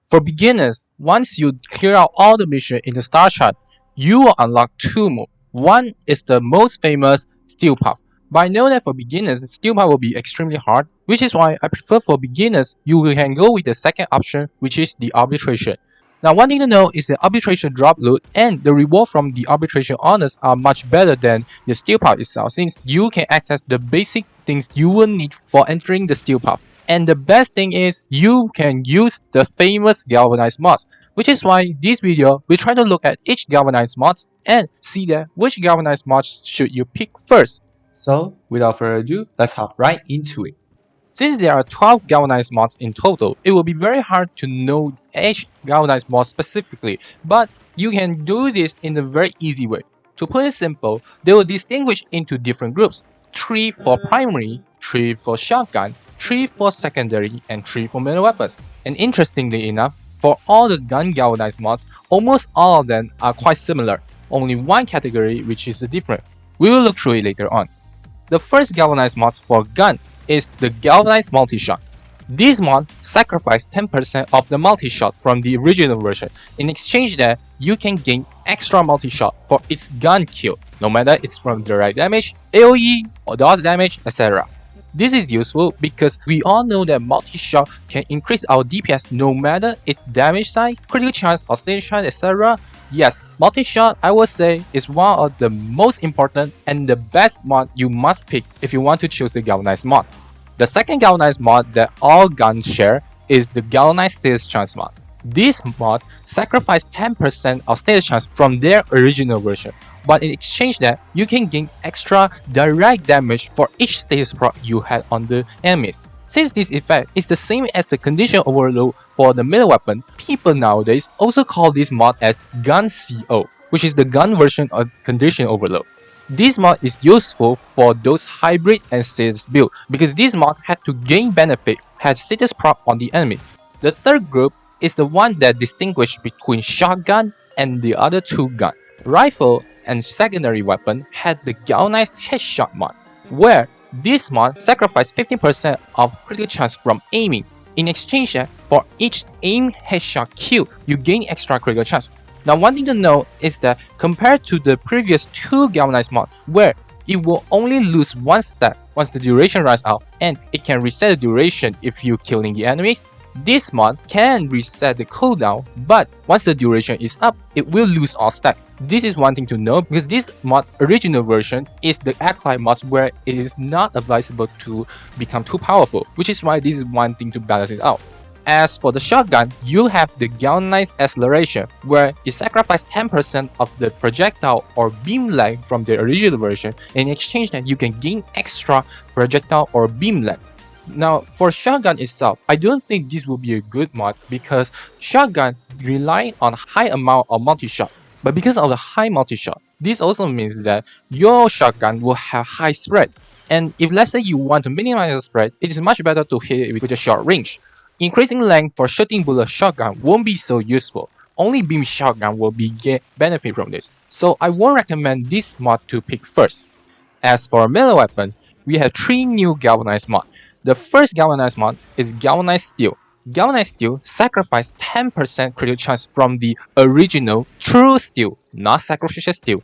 For beginners, once you clear out all the missions in the star chart, you will unlock two more. One is the most famous Steel Path. But I know that for beginners, Steel Path will be extremely hard, which is why I prefer for beginners, you can go with the second option, which is the Arbitration. Now, one thing to know is the Arbitration drop loot and the reward from the Arbitration honors are much better than the Steel Path itself, since you can access the basic things you will need for entering the Steel Path. And the best thing is, you can use the famous Galvanized mods, which is why this video we try to look at each Galvanized mods and see that which Galvanized mods should you pick first. So, without further ado, let's hop right into it. Since there are 12 Galvanized mods in total, it will be very hard to know each Galvanized mod specifically, but you can do this in a very easy way. To put it simple, they will distinguish into different groups: 3 for primary, 3 for shotgun, 3 for secondary, and 3 for melee weapons. And interestingly enough, for all the gun Galvanized mods, almost all of them are quite similar, only one category which is different. We will look through it later on. The first Galvanized mod for gun is the Galvanized Multishot. This mod sacrifices 10% of the multishot from the original version. In exchange that, you can gain extra multishot for its gun kill, no matter it's from direct damage, AoE, or dodge damage, etc. This is useful because we all know that multi-shot can increase our DPS no matter its damage side, critical chance, or stage chance, etc. Yes, multi-shot I would say is one of the most important and the best mod you must pick if you want to choose the Galvanized mod. The second Galvanized mod that all guns share is the Galvanized Stage Chance mod. This mod sacrifices 10% of stage chance from their original version, but in exchange that, you can gain extra direct damage for each stage proc you had on the enemies. Since this effect is the same as the condition overload for the melee weapon, people nowadays also call this mod as Gun CO, which is the gun version of condition overload. This mod is useful for those hybrid and status build because this mod had to gain benefit had status proc on the enemy. The third group is the one that distinguishes between shotgun and the other two guns. Rifle and secondary weapon had the Galvanized Headshot mod, where this mod sacrificed 15% of critical chance from aiming. In exchange for each aim headshot kill, you gain extra critical chance. Now, one thing to note is that compared to the previous two Galvanized mods, where it will only lose one stat once the duration runs out, and it can reset the duration if you killing the enemies, this mod can reset the cooldown, but once the duration is up, it will lose all stats. This is one thing to know because this mod original version is the outclass mod where it is not advisable to become too powerful, which is why this is one thing to balance it out. As for the shotgun, you have the Galvanized Acceleration, where it sacrifices 10% of the projectile or beam length from the original version. In exchange that, you can gain extra projectile or beam length. Now, for shotgun itself, I don't think this will be a good mod because shotgun rely on high amount of multi-shot. But because of the high multi-shot, this also means that your shotgun will have high spread. And if let's say you want to minimize the spread, it is much better to hit it with a short range. Increasing length for shooting bullet shotgun won't be so useful. Only beam shotgun will get benefit from this. So I won't recommend this mod to pick first. As for melee weapons, we have 3 new Galvanized mods. The first Galvanized mod is Galvanized Steel. Galvanized Steel sacrifices 10% critical chance from the original true steel, not sacrificial steel.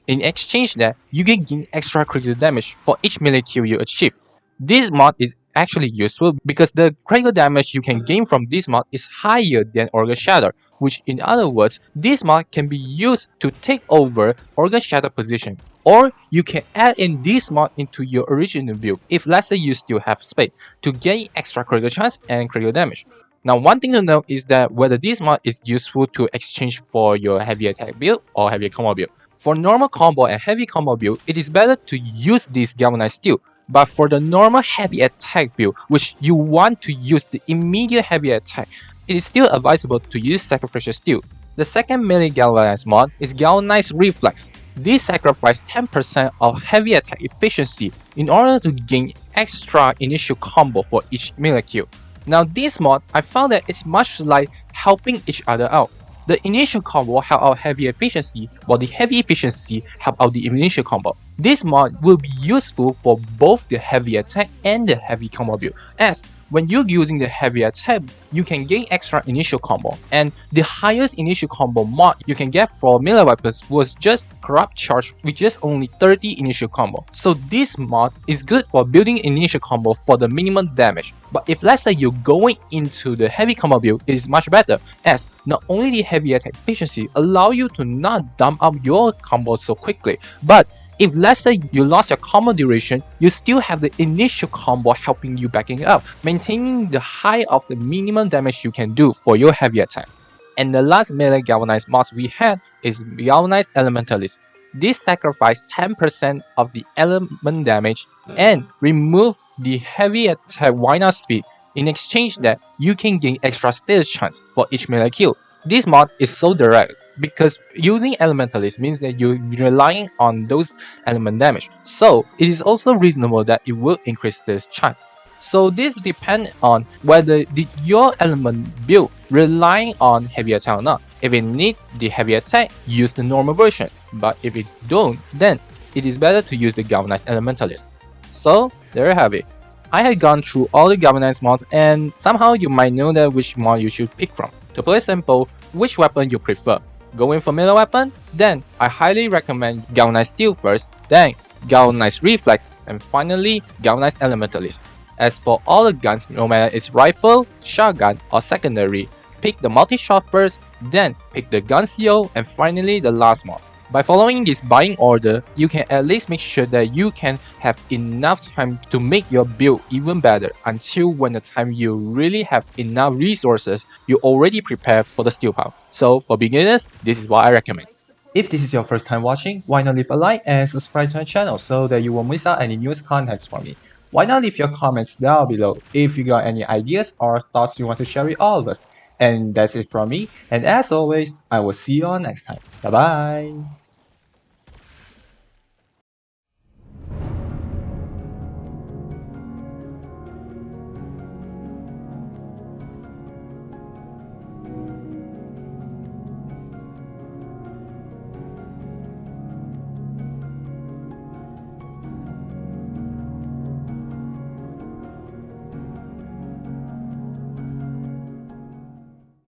In exchange that, you can gain extra critical damage for each melee kill you achieve. This mod is actually useful because the critical damage you can gain from this mod is higher than Organ Shatter, which in other words, this mod can be used to take over Organ Shatter position. Or you can add in this mod into your original build if let's say you still have space to gain extra critical chance and critical damage. Now, one thing to note is that whether this mod is useful to exchange for your heavy attack build or heavy combo build. For normal combo and heavy combo build, it is better to use this Galvanized Steel. But for the normal heavy attack build, which you want to use the immediate heavy attack, it is still advisable to use Sacrificial Steel. The second melee Galvanized mod is Galvanized Reflex. This sacrifices 10% of heavy attack efficiency in order to gain extra initial combo for each melee kill. Now this mod, I found that it's much like helping each other out. The initial combo help out heavy efficiency, while the heavy efficiency help out the initial combo. This mod will be useful for both the heavy attack and the heavy combo build, as when you're using the heavy attack, you can gain extra initial combo, and the highest initial combo mod you can get for melee weapons was just Corrupt Charge with just only 30 initial combo. So this mod is good for building initial combo for the minimum damage. But if let's say you're going into the heavy combo build, it is much better, as not only the heavy attack efficiency allow you to not dump up your combos so quickly, but if let's say you lost your combo duration, you still have the initial combo helping you backing up, maintaining the high of the minimum damage you can do for your heavy attack. And the last melee galvanized mods we had is Galvanized Elementalist. This sacrifices 10% of the element damage and remove the heavy attack wind-up speed. In exchange that, you can gain extra status chance for each melee kill. This mod is so direct because using Elementalist means that you're relying on those element damage. So it is also reasonable that it will increase this chance. So this depends on whether your element build relying on heavy attack or not. If it needs the heavy attack, use the normal version. But if it don't, then it is better to use the Galvanized Elementalist. So there you have it. I have gone through all the Galvanized mods, and somehow you might know that which mod you should pick from. To play simple, which weapon you prefer? Going for melee weapon? Then I highly recommend Galvanized Steel first, then Galvanized Reflex, and finally Galvanized Elementalist. As for all the guns, no matter it's rifle, shotgun, or secondary, pick the multishot first, then pick the gun seal, and finally the last mod. By following this buying order, you can at least make sure that you can have enough time to make your build even better until when the time you really have enough resources, you already prepare for the steel power. So for beginners, this is what I recommend. If this is your first time watching, why not leave a like and subscribe to my channel so that you won't miss out any newest contents from me. Why not leave your comments down below if you got any ideas or thoughts you want to share with all of us. And that's it from me, and as always, I will see you all next time. Bye bye!